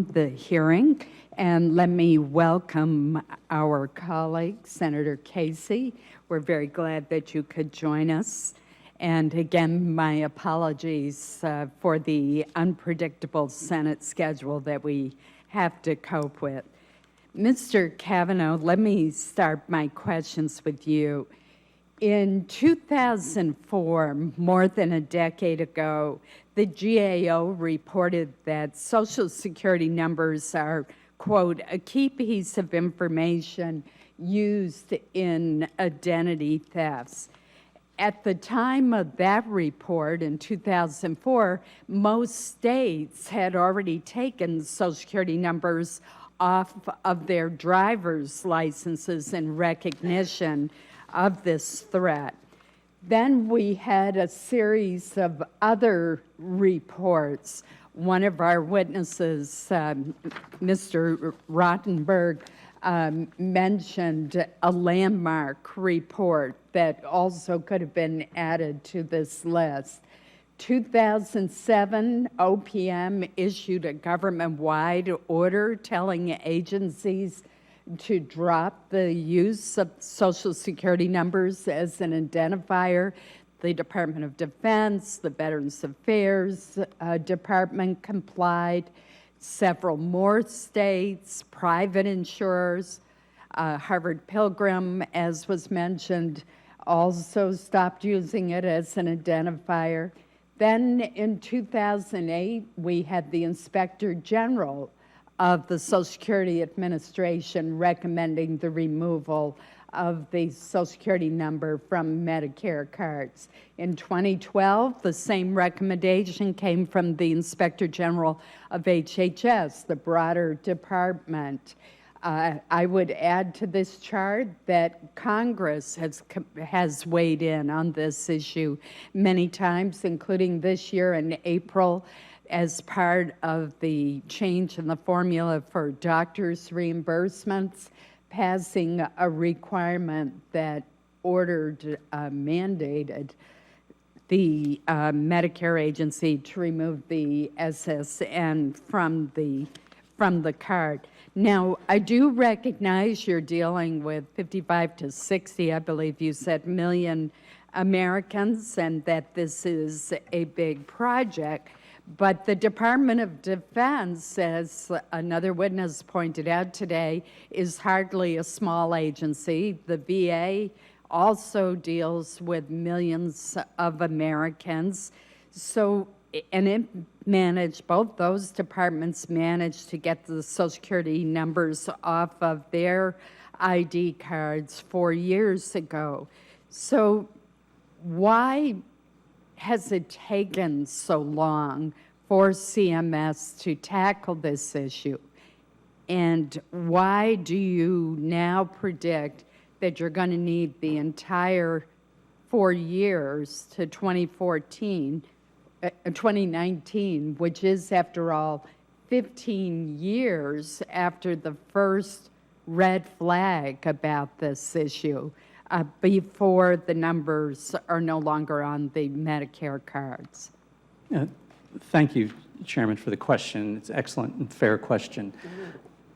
the hearing, and let me welcome our colleague, Senator Casey. We're very glad that you could join us. And again, my apologies for the unpredictable Senate schedule that we have to cope with. Mr. Cavanaugh, let me start my questions with you. In 2004, more than a decade ago, the GAO reported that Social Security numbers are, quote, a key piece of information used in identity thefts. At the time of that report in 2004, most states had already taken Social Security numbers off of their driver's licenses in recognition of this threat. Then we had a series of other reports. One of our witnesses, Mr. Rottenberg, mentioned a landmark report that also could have been added to this list. 2007, OPM issued a government-wide order telling agencies to drop the use of Social Security numbers as an identifier. The Department of Defense, the Veterans Affairs Department complied. Several more states, private insurers, Harvard Pilgrim, as was mentioned, also stopped using it as an identifier. Then in 2008, we had the Inspector General of the Social Security Administration recommending the removal of the Social Security number from Medicare cards. In 2012, the same recommendation came from the Inspector General of HHS, the broader department. I would add to this chart that Congress has weighed in on this issue many times, including this year in April, as part of the change in the formula for doctors' reimbursements, passing a requirement that mandated the Medicare agency to remove the SSN from the card. Now, I do recognize you're dealing with 55 to 60, I believe you said, million Americans, and that this is a big project. But the Department of Defense, as another witness pointed out today, is hardly a small agency. The VA also deals with millions of Americans. So, and both those departments managed to get the Social Security numbers off of their ID cards 4 years ago. So why has it taken so long for CMS to tackle this issue? And why do you now predict that you're going to need the entire 4 years to 2019, which is, after all, 15 years after the first red flag about this issue, before the numbers are no longer on the Medicare cards? Thank you, Chairman, for the question. It's an excellent and fair question.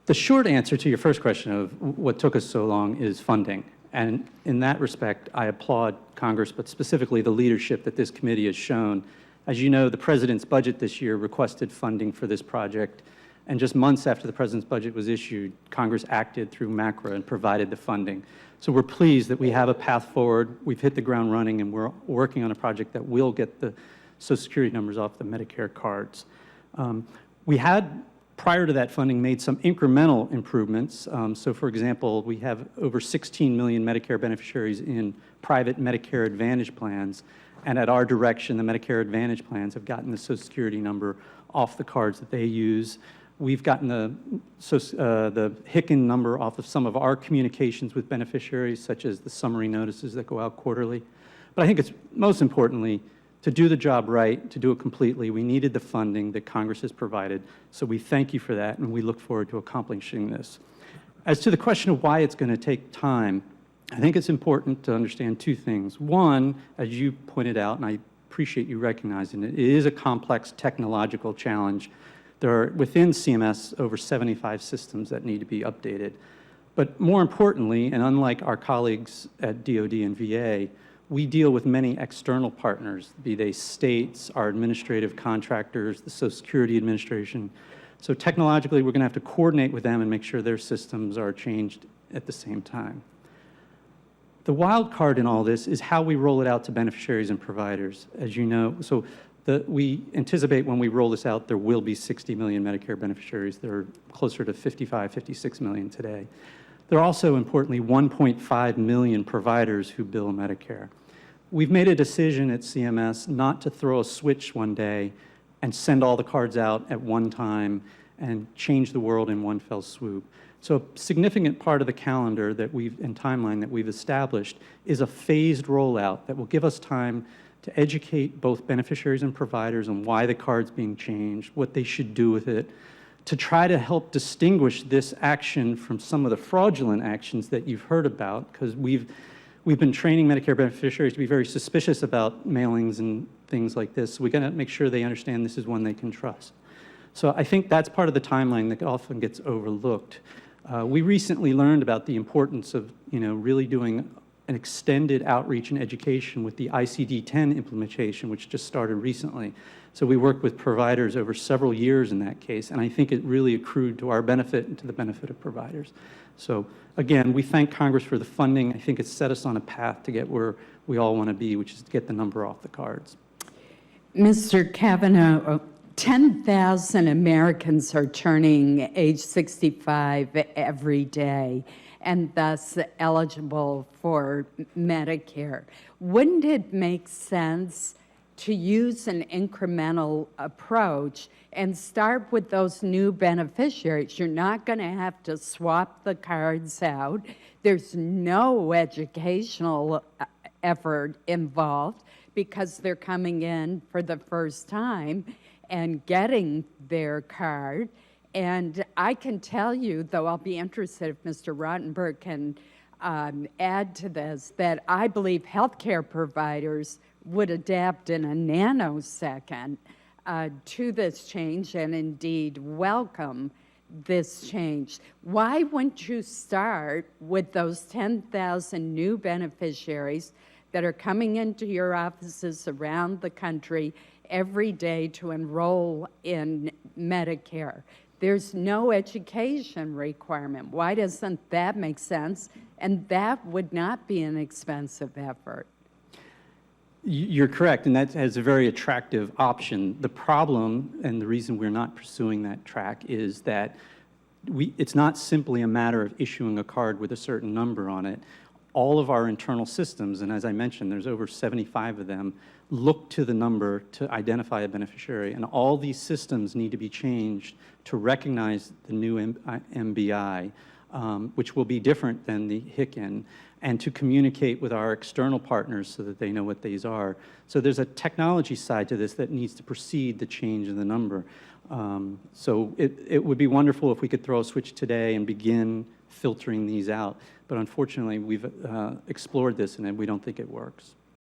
The short answer to your first question of what took us so long is funding. And in that respect, I applaud Congress, but specifically the leadership that this committee has shown. As you know, the President's budget this year requested funding for this project, and just months after the President's budget was issued, Congress acted through MACRA and provided the funding. So we're pleased that we have a path forward. We've hit the ground running, and we're working on a project that will get the Social Security numbers off the Medicare cards. We had, prior to that funding, made some incremental improvements. So, for example, we have over 16 million Medicare beneficiaries in private Medicare Advantage plans, and at our direction, the Medicare Advantage plans have gotten the Social Security number off the cards that they use. We've gotten the HICN number off of some of our communications with beneficiaries, such as the summary notices that go out quarterly. But I think it's most importantly, to do the job right, to do it completely, we needed the funding that Congress has provided. So we thank you for that, and we look forward to accomplishing this. As to the question of why it's going to take time, I think it's important to understand two things. One, as you pointed out, and I appreciate you recognizing it, it is a complex technological challenge There are, within CMS, over 75 systems that need to be updated. But more importantly, and unlike our colleagues at DoD and VA, we deal with many external partners, be they states, our administrative contractors, the Social Security Administration. So technologically, we're going to have to coordinate with them and make sure their systems are changed at the same time. The wild card in all this is how we roll it out to beneficiaries and providers. As you know, so we anticipate when we roll this out, there will be 60 million Medicare beneficiaries. There are closer to 55, 56 million today. There are also, importantly, 1.5 million providers who bill Medicare. We've made a decision at CMS not to throw a switch one day and send all the cards out at one time and change the world in one fell swoop. So a significant part of the calendar and timeline that we've established is a phased rollout that will give us time to educate both beneficiaries and providers on why the card's being changed, what they should do with it, to try to help distinguish this action from some of the fraudulent actions that you've heard about, because we've been training Medicare beneficiaries to be very suspicious about mailings and things like this. So we got to make sure they understand this is one they can trust. So I think that's part of the timeline that often gets overlooked. We recently learned about the importance of really doing an extended outreach and education with the ICD-10 implementation, which just started recently. So we worked with providers over several years in that case, and I think it really accrued to our benefit and to the benefit of providers. So again, we thank Congress for the funding. I think it's set us on a path to get where we all want to be, which is to get the number off the cards. Mr. Cavanaugh, 10,000 Americans are turning age 65 every day and thus eligible for Medicare. Wouldn't it make sense to use an incremental approach and start with those new beneficiaries? You're not going to have to swap the cards out. There's no educational effort involved because they're coming in for the first time and getting their card. And I can tell you, though I'll be interested if Mr. Rottenberg can add to this, that I believe healthcare providers would adapt in a nanosecond to this change and indeed welcome this change. Why wouldn't you start with those 10,000 new beneficiaries that are coming into your offices around the country every day to enroll in Medicare? There's no education requirement. Why doesn't that make sense? And that would not be an expensive effort. You're correct, and that has a very attractive option. The problem, and the reason we're not pursuing that track, is that it's not simply a matter of issuing a card with a certain number on it. All of our internal systems, and as I mentioned, there's over 75 of them, look to the number to identify a beneficiary, and all these systems need to be changed to recognize the new MBI, which will be different than the HICN, and to communicate with our external partners so that they know what these are. So there's a technology side to this that needs to precede the change in the number. So it would be wonderful if we could throw a switch today and begin filtering these out. But unfortunately, we've explored this and we don't think it works.